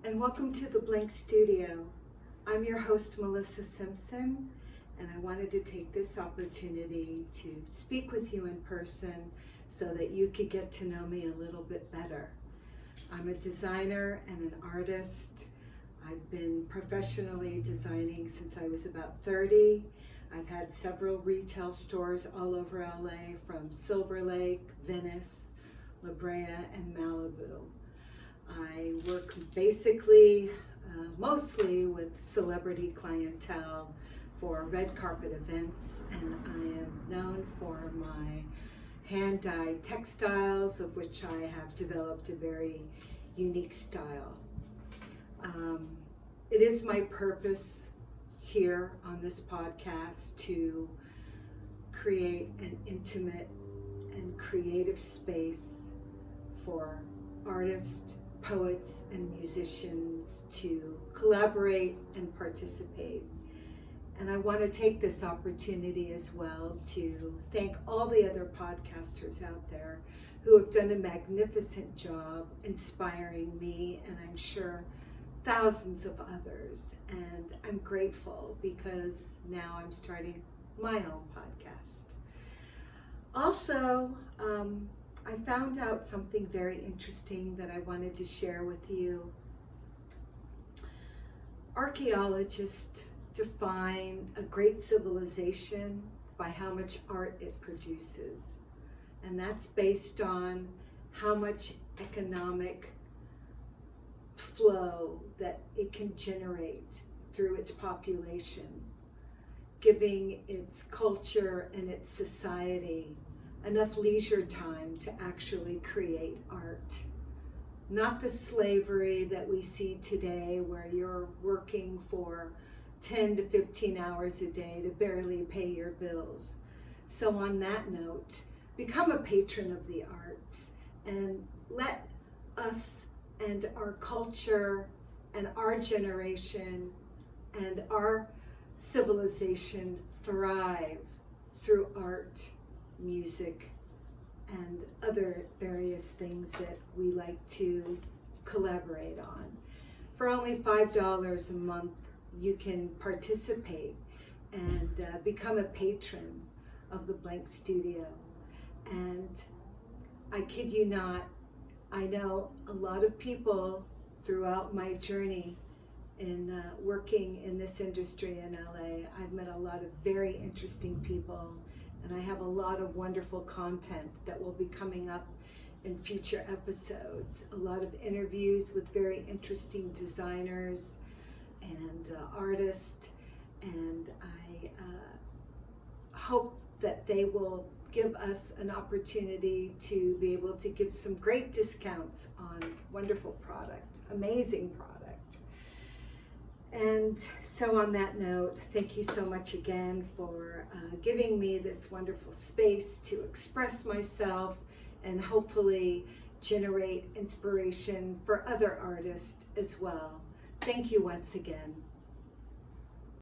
and welcome to The Blank Studio. I'm your host, Melissa Simpson, and I wanted to take this opportunity to speak with you in person so that you could get to know me a little bit better. I'm a designer and an artist. I've been professionally designing since I was about 30. I've had several retail stores all over LA, from Silver Lake, Venice, La Brea, and Malibu. I work basically, mostly with celebrity clientele for red carpet events, and I am known for my hand-dyed textiles, of which I have developed a very unique style. It is my purpose here on this podcast to create an intimate and creative space for artists, poets, and musicians to collaborate and participate. And I want to take this opportunity as well to thank all the other podcasters out there who have done a magnificent job inspiring me, and I'm sure thousands of others. And I'm grateful because now I'm starting my own podcast. Also, I found out something very interesting that I wanted to share with you. Archaeologists define a great civilization by how much art it produces. And that's based on how much economic flow that it can generate through its population, giving its culture and its society enough leisure time to actually create art. Not the slavery that we see today, where you're working for 10 to 15 hours a day to barely pay your bills. So on that note, become a patron of the arts and let us and our culture and our generation and our civilization thrive through art, music, and other various things that we like to collaborate on. For only $5 a month, you can participate and become a patron of the Blank Studio. And I kid you not, I know a lot of people throughout my journey in working in this industry in LA. I've met a lot of very interesting people, and I have a lot of wonderful content that will be coming up in future episodes. A lot of interviews with very interesting designers and artists, and I hope that they will give us an opportunity to be able to give some great discounts on wonderful product, amazing product. And so on that note, thank you so much again for giving me this wonderful space to express myself and hopefully generate inspiration for other artists as well. Thank you once again.